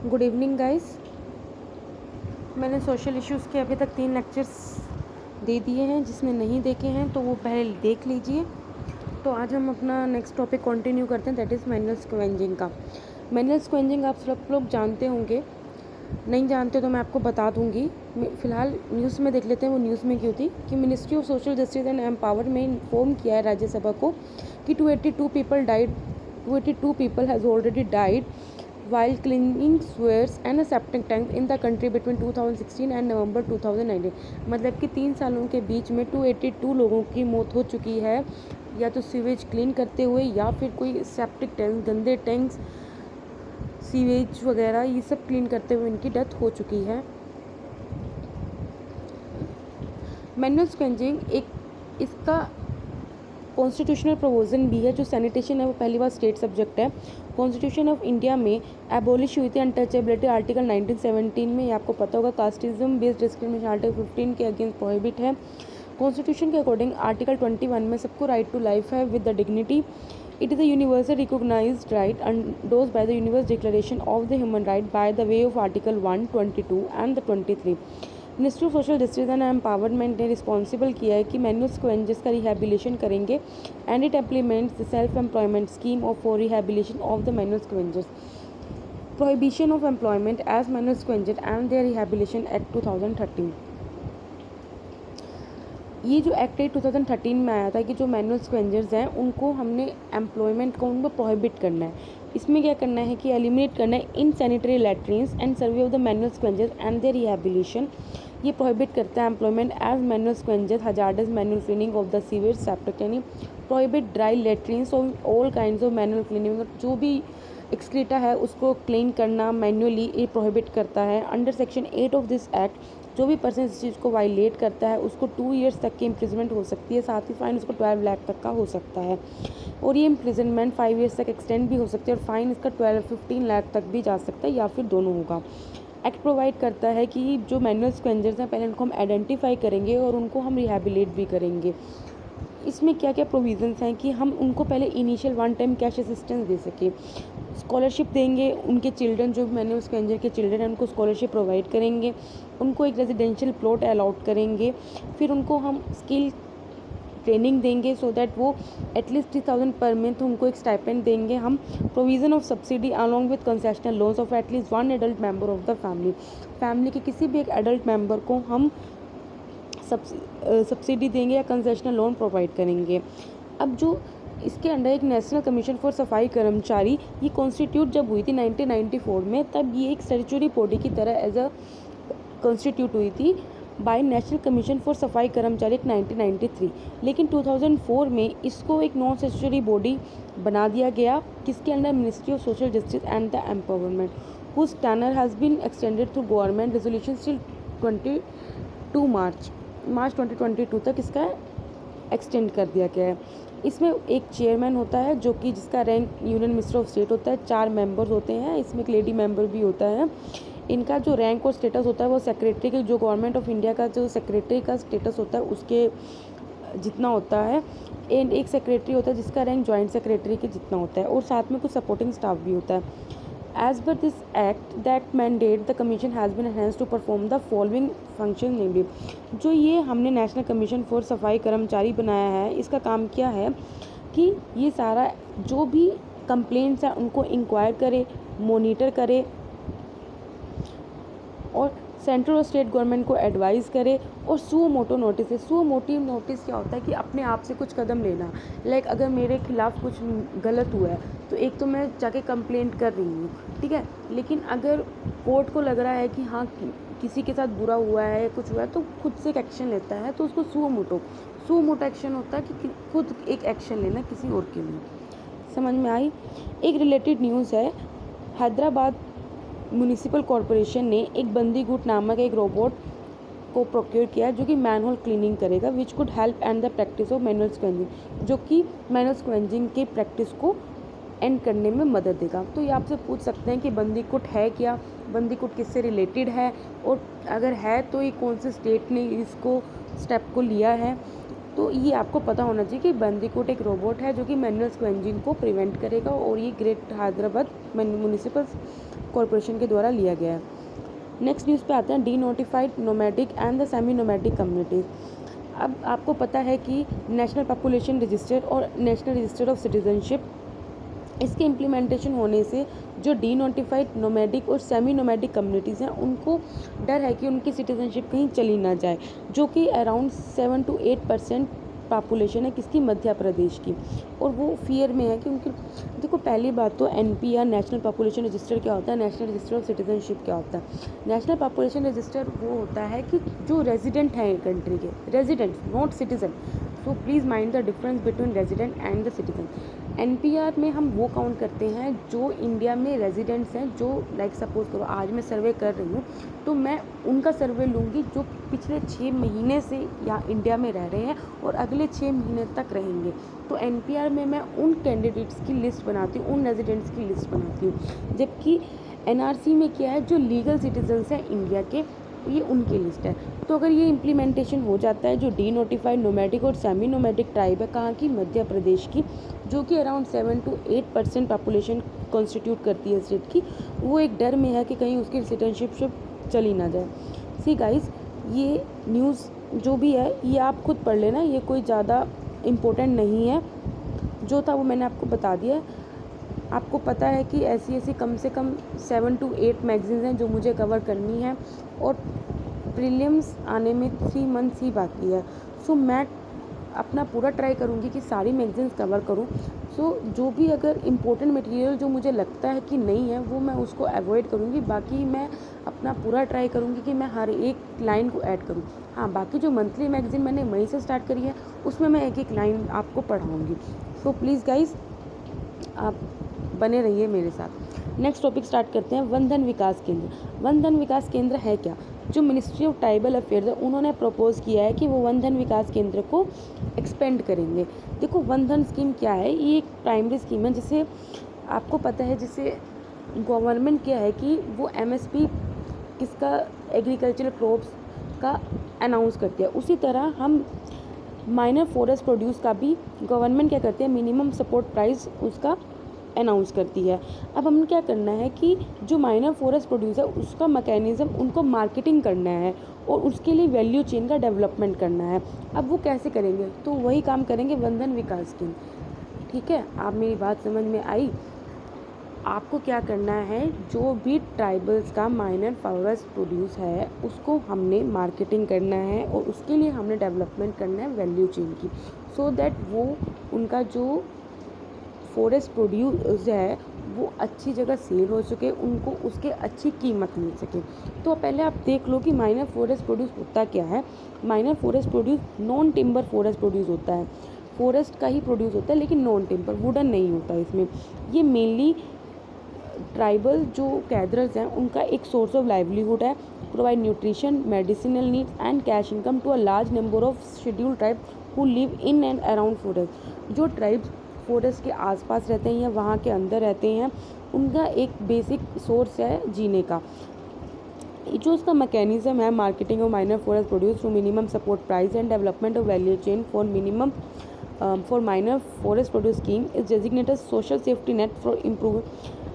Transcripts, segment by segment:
Good evening guys. मैंने social issues के अभी तक 3 लेक्चर्स दे दिए हैं। जिसने नहीं देखे हैं तो वो पहले देख लीजिए। तो आज हम अपना नेक्स्ट टॉपिक कंटिन्यू करते हैं, दैट इज़ मैनुअल स्क्वेंजिंग का। मैनुअल स्क्वेंजिंग आप सब लोग जानते होंगे, नहीं जानते तो मैं आपको बता दूंगी। फ़िलहाल न्यूज़ में देख लेते हैं वो न्यूज़ में क्यों थी कि ministry of social justice and empower में इन्फॉर्म किया है राज्यसभा को कि 282 people has already died while cleaning sewers and septic tanks in the country between 2016 and November 2019। मतलब कि 3 सालों के बीच में 282 लोगों की मौत हो चुकी है, या तो सीवेज क्लीन करते हुए या फिर कोई सेप्टिक टैंक, गंदे टैंक्स, सीवेज वगैरह ये सब क्लीन करते हुए इनकी डेथ हो चुकी है। मैनुअल स्क्वेंजिंग एक इसका कॉन्स्टिट्यूशनल प्रोविज़न भी है। जो सैनिटेशन है वो पहली बार स्टेट सब्जेक्ट है। कॉन्स्टिट्यूशन ऑफ इंडिया में एबॉलिश हुई थी अनटचेबिलिटी आर्टिकल 1917 में, ये आपको पता होगा। कास्टिज्म बेस्ड डिस्क्रिमिनेशन आर्टिकल 15 के अगेंस्ट प्रोहिबिट है। कॉन्स्टिट्यूशन के अकॉर्डिंग आर्टिकल 21 में सबको राइट टू लाइफ है with the dignity. It is a universal recognised right endorsed by the Universal Declaration of the Human Right by the way of Article 1, 22 and the 23। Ministry of social justice and empowerment ने responsible किया है कि manual scavengers का rehabilitation करेंगे and it implements the self employment scheme of for rehabilitation of the manual scavengers, prohibition of employment as manual scavenger and their rehabilitation act 2013। ये जो act है 2013 में आया था कि जो मैनुअल स्क्वेंजर्स हैं उनको हमने एम्प्लॉयमेंट को उनको प्रोहिबिट करना है। इसमें क्या करना है कि एलिमिनेट करना है insanitary latrines and survey of the manual scavengers and their rehabilitation. ये प्रोहिबिट करता है employment as manual scavengers, hazardous manual cleaning of the sewage, septic, यानी prohibit dry latrines of all kinds of manual cleaning. जो भी excreta है उसको clean करना manually ये प्रोहिबिट करता है। Under section 8 of this act जो भी पर्सन इस चीज़ को वायलेट करता है उसको 2 ईयर्स तक की इम्प्रिजमेंट हो सकती है, साथ ही फाइन उसको 12 लाख तक का हो सकता है, और ये इम्प्रिजनमेंट 5 ईयर्स तक एक्सटेंड भी हो सकती है, और फाइन इसका 15 लाख तक भी जा सकता है, या फिर दोनों होगा। एक्ट प्रोवाइड करता है कि जो मैनुअल स्क्वेंजर्स हैं पहले उनको हम आइडेंटिफाई करेंगे और उनको हम रिहेबिलिट भी करेंगे। इसमें क्या क्या प्रोविज़न्स हैं कि हम उनको पहले इनिशियल 1 टाइम कैश असिस्टेंस दे सकें, स्कॉलरशिप देंगे, उनके चिल्ड्रन जो मैनुअल स्क्वेंजर के चिल्ड्रन हैं उनको स्कॉलरशिप प्रोवाइड करेंगे, उनको एक रेजिडेंशियल प्लॉट अलॉट करेंगे, फिर उनको हम स्किल ट्रेनिंग देंगे सो दैट वो एटलीस्ट 3000 पर मंथ उनको एक स्टाइपेंड देंगे हम। Provision of subsidy along with concessional loans of at least 1 adult member of the family के किसी भी एक एडल्ट मेंबर को हम सब्सिडी देंगे या कंसेशनल लोन प्रोवाइड करेंगे। अब जो इसके अंडर एक नेशनल कमीशन फॉर सफाई कर्मचारी, ये कॉन्स्टिट्यूट जब हुई थी 1994 में, तब ये एक स्टैट्यूटरी बॉडी की तरह एज अ कॉन्स्टिट्यूट हुई थी बाय नेशनल कमीशन फॉर सफाई कर्मचारी 1993। लेकिन 2004 में इसको एक नॉन स्टैट्यूटरी बॉडी बना दिया गया, किसके under ministry of social justice and the empowerment, whose tenure has been extended through government resolution till 22 March 2022 तक इसका एक्सटेंड कर दिया गया है। इसमें एक चेयरमैन होता है जो कि जिसका rank union minister of state होता है, 4 मेंबर्स होते हैं, इसमें एक लेडी मेंबर भी होता है। इनका जो रैंक और स्टेटस होता है वो सेक्रेटरी के, जो गवर्नमेंट ऑफ इंडिया का जो सेक्रेटरी का स्टेटस होता है उसके जितना होता है। एंड एक सेक्रेटरी होता है जिसका रैंक जॉइंट सेक्रेटरी के जितना होता है, और साथ में कुछ सपोर्टिंग स्टाफ भी होता है। As per this act, that mandate the commission has been enhanced to perform the following functions namely। जो ये हमने नेशनल कमीशन फॉर सफाई कर्मचारी बनाया है, इसका काम क्या है कि ये सारा जो भी कंप्लेंट्स हैं उनको इंक्वायर करे, मॉनिटर करे, और सेंट्रल और स्टेट गवर्नमेंट को एडवाइस करे, और सुओ मोटो नोटिस है। सुओ मोटिव नोटिस क्या होता है कि अपने आप से कुछ कदम लेना। लाइक अगर मेरे खिलाफ़ कुछ गलत हुआ है तो एक तो मैं जाके कंप्लेंट कर रही हूँ, ठीक है, लेकिन अगर कोर्ट को लग रहा है कि हाँ किसी के साथ बुरा हुआ है, कुछ हुआ है, तो खुद से एक एक्शन लेता है, तो उसको सुओ मोटो एक्शन होता है कि खुद एक एक्शन लेना किसी और के लिए। समझ में आई। एक रिलेटेड न्यूज़ है, हैदराबाद म्यूनिसिपल कॉरपोरेशन ने एक बंदीगुट नामक एक रोबोट को प्रोक्योर किया जो कि मैनुअल क्लीनिंग करेगा, which could help and the practice of manual scavenging, जो कि मैनुअल स्क्वेंजिंग के प्रैक्टिस को एंड करने में मदद देगा। तो ये आपसे पूछ सकते हैं कि बंदीगुट है क्या, बंदीगुट किससे रिलेटेड है, और अगर है तो ये कौन से स्टेट ने इसको स्टेप को लिया है। तो ये आपको पता होना चाहिए कि बंदीगुट एक रोबोट है जो कि मैनुअल स्क्वेंजिंग को प्रिवेंट करेगा, और ये ग्रेट हैदराबाद म्यूनिसिपल कॉरपोरेशन के द्वारा लिया गया है। नेक्स्ट न्यूज़ पे आते हैं D notified nomadic and the semi nomadic communities. अब आपको पता है कि नेशनल पॉपुलेशन रजिस्टर और नेशनल रजिस्टर ऑफ सिटीजनशिप, इसके इम्प्लीमेंटेशन होने से जो डी नोटिफाइड नोमैडिक और सेमी नोमैडिक कम्युनिटीज़ हैं उनको डर है कि उनकी सिटीजनशिप कहीं चली ना जाए, जो कि अराउंड 7 to 8% पॉपुलेशन है किसकी, मध्य प्रदेश की। और वो फियर में है कि उनकी, देखो पहली बात तो NPR नेशनल पॉपुलेशन रजिस्टर क्या होता है, नेशनल रजिस्टर ऑफ सिटीजनशिप क्या होता है। नेशनल पॉपुलेशन रजिस्टर वो होता है कि जो रेजिडेंट हैं कंट्री के, resident not citizen, so please mind the difference between resident and the citizen. NPR में हम वो काउंट करते हैं जो इंडिया में रेजिडेंट्स हैं, जो लाइक सपोज करो आज मैं सर्वे कर रही हूँ तो मैं उनका सर्वे लूँगी जो पिछले 6 महीने से या इंडिया में रह रहे हैं और अगले 6 महीने तक रहेंगे। तो NPR में मैं उन कैंडिडेट्स की लिस्ट बनाती हूँ, उन रेजिडेंट्स की लिस्ट बनाती हूँ। जबकि NRC में क्या है, जो लीगल सिटीजन्स हैं इंडिया के, ये उनकी लिस्ट है। तो अगर ये इम्प्लीमेंटेशन हो जाता है, जो डी नोटिफाइड नोमैडिक और सेमी नोमैडिक ट्राइब है, कहाँ की, मध्य प्रदेश की, जो कि अराउंड 7 to 8% पॉपुलेशन कॉन्स्टिट्यूट करती है स्टेट की, वो एक डर में है कि कहीं उसकी सिटीजनशिप चली ना जाए। सी गाइस, ये न्यूज़ जो भी है ये आप खुद पढ़ लेना, ये कोई ज़्यादा इम्पोर्टेंट नहीं है, जो था वो मैंने आपको बता दिया है। आपको पता है कि ऐसी कम से कम 7 to 8 मैगजीन्स हैं जो मुझे कवर करनी है और प्रीलिम्स आने में 3 मंथ्स ही बाकी है। सो मैं अपना पूरा ट्राई करूँगी कि सारी मैगजीन्स कवर करूँ। सो जो भी अगर इम्पोर्टेंट मटेरियल जो मुझे लगता है कि नहीं है वो मैं उसको अवॉइड करूँगी, बाकी मैं अपना पूरा ट्राई करूँगी कि मैं हर एक लाइन को ऐड करूँ। हाँ, बाकी जो मंथली मैगजीन मैंने मई से स्टार्ट करी है उसमें मैं एक लाइन आपको पढ़ाऊँगी। सो प्लीज़ गाइज, आप बने रहिए मेरे साथ। नेक्स्ट टॉपिक स्टार्ट करते हैं, वन धन विकास केंद्र। वन धन विकास केंद्र है क्या? जो मिनिस्ट्री ऑफ ट्राइबल अफेयर्स है उन्होंने प्रपोज किया है कि वो वन धन विकास केंद्र को एक्सपेंड करेंगे। देखो वन धन स्कीम क्या है, ये एक प्राइमरी स्कीम है जिसे आपको पता है, जिसे गवर्नमेंट क्या है कि वो MSP किसका, एग्रीकल्चरल क्रॉप्स का अनाउंस करती है। उसी तरह हम माइनर फॉरेस्ट प्रोड्यूस का भी गवर्नमेंट क्या करती है, मिनिमम सपोर्ट प्राइस उसका अनाउंस करती है। अब हमें क्या करना है कि जो माइनर फॉरेस्ट प्रोड्यूस है उसका मैकेनिज़्म उनको मार्केटिंग करना है और उसके लिए वैल्यू चेन का डेवलपमेंट करना है। अब वो कैसे करेंगे, तो वही काम करेंगे वन धन विकास स्कीम। ठीक है, आप मेरी बात समझ में आई? आपको क्या करना है, जो भी ट्राइबल्स का माइनर फॉरेस्ट प्रोड्यूस है उसको हमने मार्केटिंग करना है और उसके लिए हमने डेवलपमेंट करना है वैल्यू चेन की, सो दैट वो उनका जो फॉरेस्ट प्रोड्यूस है वो अच्छी जगह सेल हो सके, उनको उसके अच्छी कीमत मिल सके। तो पहले आप देख लो कि माइनर फॉरेस्ट प्रोड्यूस होता क्या है। Minor forest produce non timber forest produce होता है, फॉरेस्ट का ही प्रोड्यूस होता है लेकिन नॉन टिम्बर, वुडन नहीं होता इसमें। ये मेनली ट्राइबल जो कैदरर्स हैं उनका एक सोर्स ऑफ लाइवलीहुड है, provide nutrition, medicinal needs and cash income to a large number of scheduled tribe who live in and around forest. जो ट्राइब्स फॉरेस्ट के आसपास रहते हैं या वहाँ के अंदर रहते हैं, उनका एक बेसिक सोर्स है जीने का। जो उसका मैकेनिज्म है, marketing of minor forest produce to minimum support price and development of value chain for minor forest produce scheme is designated social safety net for improve.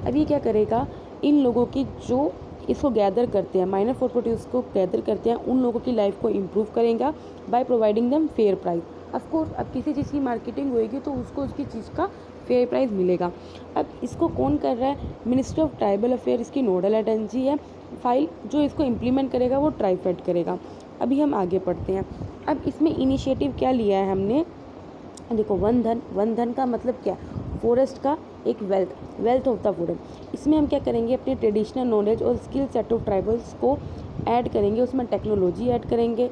अब ये क्या करेगा, इन लोगों की जो इसको गैदर करते हैं, माइनर फॉरेस्ट प्रोड्यूस को गैदर करते हैं, उन लोगों की लाइफ को इम्प्रूव करेगा by providing them fair price. Of course अब किसी चीज़ की मार्केटिंग होएगी तो उसको उसकी चीज़ का फेयर प्राइस मिलेगा। अब इसको कौन कर रहा है, मिनिस्ट्री ऑफ ट्राइबल अफेयर इसकी नोडल एजेंसी है। फाइल जो इसको इम्प्लीमेंट करेगा वो ट्राइफेड करेगा। अभी हम आगे पढ़ते हैं। अब इसमें इनिशिएटिव क्या लिया है हमने, देखो वन धन का मतलब क्या, फॉरेस्ट का एक वेल्थ ऑफ द वुडन। इसमें हम क्या करेंगे, अपने ट्रेडिशनल नॉलेज और स्किल सेट ऑफ ट्राइबल्स को ऐड करेंगे, उसमें टेक्नोलॉजी ऐड करेंगे,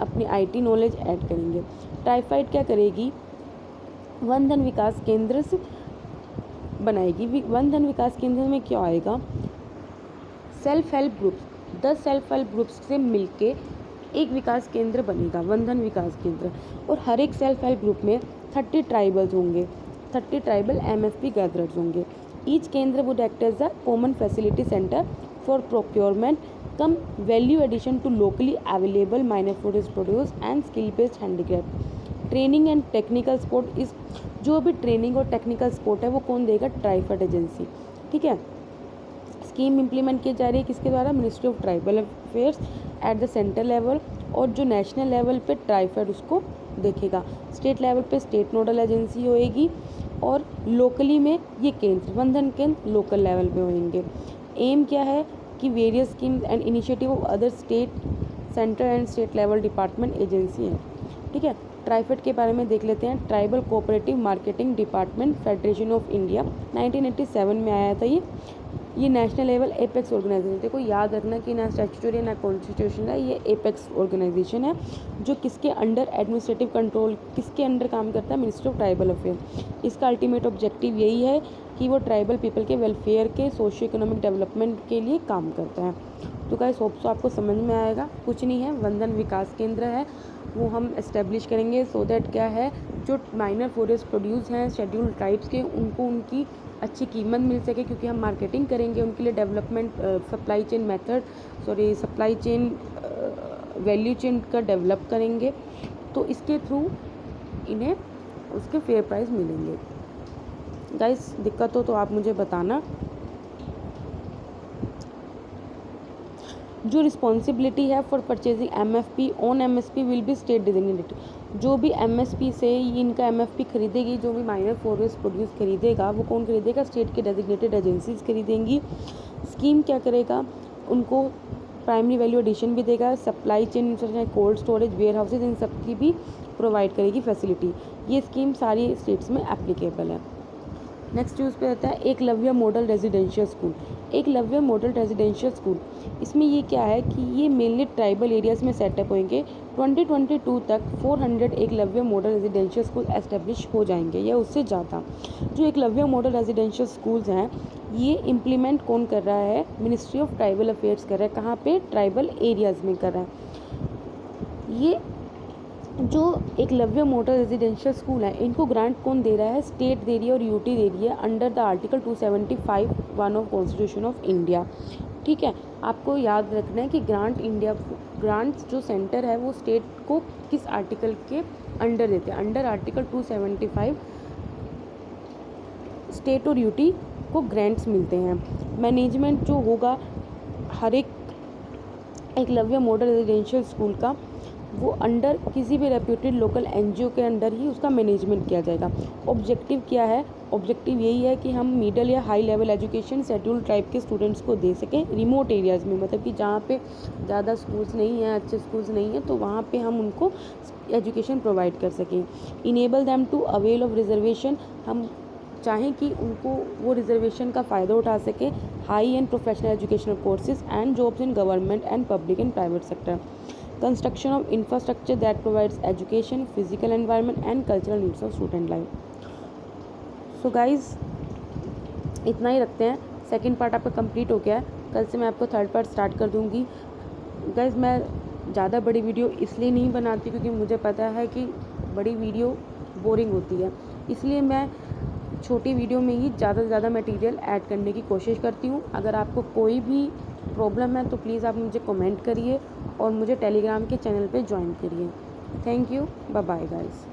अपनी IT नॉलेज ऐड करेंगे। ट्राइफाइड क्या करेगी, वन धन विकास केंद्र से बनाएगी। वन धन विकास केंद्र में क्या आएगा, self help groups, 10 self help groups से मिलके एक विकास केंद्र बनेगा, वन धन विकास केंद्र। और हर एक सेल्फ हेल्प ग्रुप में 30 ट्राइबल्स होंगे, 30 ट्राइबल MSP गैदरर्स होंगे। Each kendra would act as a common facility centre for procurement cum value addition to locally available minor forest produce and skill based handicraft. Training and technical support इस जो भी training और technical support है वो कौन देगा, TRIFED agency. ठीक है। स्कीम इम्प्लीमेंट की जा रही है किसके द्वारा, ministry of tribal affairs at the centre level, और जो नेशनल लेवल पे ट्राइफेड उसको देखेगा। स्टेट लेवल पे स्टेट नोडल एजेंसी होएगी, और लोकली में ये केंद्र, वंदन केंद्र लोकल लेवल पे होंगे। एम क्या है कि various schemes and initiative of other state, central and state level department agency हैं। ठीक है। ट्राइफेड के बारे में देख लेते हैं। Tribal cooperative marketing department federation of India, 1987 में आया था ये नेशनल लेवल एपेक्स ऑर्गेनाइजेशन। देखो याद रखना कि ना स्टैट्यूटरी ना कॉन्स्टिट्यूशन है, ये एपेक्स ऑर्गेनाइजेशन है जो किसके अंडर एडमिनिस्ट्रेटिव कंट्रोल, किसके अंडर काम करता है, मिनिस्ट्री ऑफ ट्राइबल अफेयर। इसका अल्टीमेट ऑब्जेक्टिव यही है कि वो ट्राइबल पीपल के वेलफेयर के, सोशियो इकोनॉमिक डेवलपमेंट के लिए काम करता है। तो गाइस होप सो आपको समझ में आएगा। कुछ नहीं है, वंदन विकास केंद्र है, वो हम एस्टेब्लिश करेंगे सो दैट क्या है, जो माइनर फॉरेस्ट प्रोड्यूस हैं शेड्यूल्ड ट्राइब्स के, उनको उनकी अच्छी कीमत मिल सके, क्योंकि हम मार्केटिंग करेंगे उनके लिए, development supply chain method, supply chain value chain का डेवलप करेंगे, तो इसके थ्रू इन्हें उसके फेयर प्राइस मिलेंगे। गाइस दिक्कत हो तो आप मुझे बताना। जो रिस्पॉन्सिबिलिटी है for purchasing MFP on MSP will be state designated. जो भी एमएसपी से इनका एमएफपी खरीदेगी, जो भी माइनर फॉरेस्ट प्रोड्यूस खरीदेगा, वो कौन खरीदेगा, स्टेट के डेजिग्नेटेड एजेंसीज खरीदेंगी। स्कीम क्या करेगा, उनको प्राइमरी वैल्यू एडिशन भी देगा, supply chain, cold storage, warehouses, इन सब की भी प्रोवाइड करेगी फैसिलिटी। ये स्कीम सारी स्टेट्स में एप्लीकेबल है। नेक्स्ट न्यूज़ पे रहता है Eklavya model residential school. Eklavya model residential school, इसमें ये क्या है कि ये मेनली ट्राइबल एरियाज़ में सेटअप होंगे। 2022 तक 400 Eklavya model residential school establish हो जाएंगे या उससे ज़्यादा। जो एकलव्य मॉडल रेजिडेंशियल स्कूल्स हैं, ये इम्प्लीमेंट कौन कर रहा है, मिनिस्ट्री ऑफ ट्राइबल अफेयर्स कर रहा है। कहाँ पे, ट्राइबल एरियाज़ में कर रहा है। ये जो एकलव्य मॉडल रेजिडेंशियल स्कूल है, इनको ग्रांट कौन दे रहा है, स्टेट दे रही है और यूटी दे रही है under the article 275(1) of constitution of India. ठीक है। आपको याद रखना है कि ग्रांट्स जो सेंटर है वो स्टेट को किस आर्टिकल के अंडर देते हैं, अंडर आर्टिकल 275 स्टेट और यूटी को ग्रांट्स मिलते हैं। मैनेजमेंट जो होगा हर एक एकलव्य मॉडल रेजिडेंशियल स्कूल का, वो अंडर किसी भी रेप्यूटेड लोकल एनजीओ के अंडर ही उसका मैनेजमेंट किया जाएगा। ऑब्जेक्टिव क्या है, ऑब्जेक्टिव यही है कि हम मिडिल या high level education scheduled tribe के स्टूडेंट्स को दे सकें रिमोट एरियाज़ में, मतलब कि जहाँ पे ज़्यादा स्कूल्स नहीं हैं, अच्छे स्कूल्स नहीं हैं, तो वहाँ पे हम उनको एजुकेशन प्रोवाइड कर सकें। Enable them to avail of reservation, हम चाहें कि उनको वो रिजर्वेशन का फ़ायदा उठा सकें। High and professional educational courses and jobs in government and public and private sector. Construction of infrastructure that provides education, physical environment and cultural needs of student life. So guys, इतना ही रखते हैं। Second part आपका complete हो गया है, कल से मैं आपको थर्ड पार्ट स्टार्ट कर दूँगी। गाइज मैं ज़्यादा बड़ी वीडियो इसलिए नहीं बनाती क्योंकि मुझे पता है कि बड़ी वीडियो बोरिंग होती है, इसलिए मैं छोटी वीडियो में ही ज़्यादा से ज़्यादा मटेरियल ऐड करने की कोशिश करती हूँ। अगर आपको कोई भी प्रॉब्लम है तो प्लीज़ आप मुझे कमेंट करिए और मुझे टेलीग्राम के चैनल पे ज्वाइन करिए। Thank you, bye bye guys.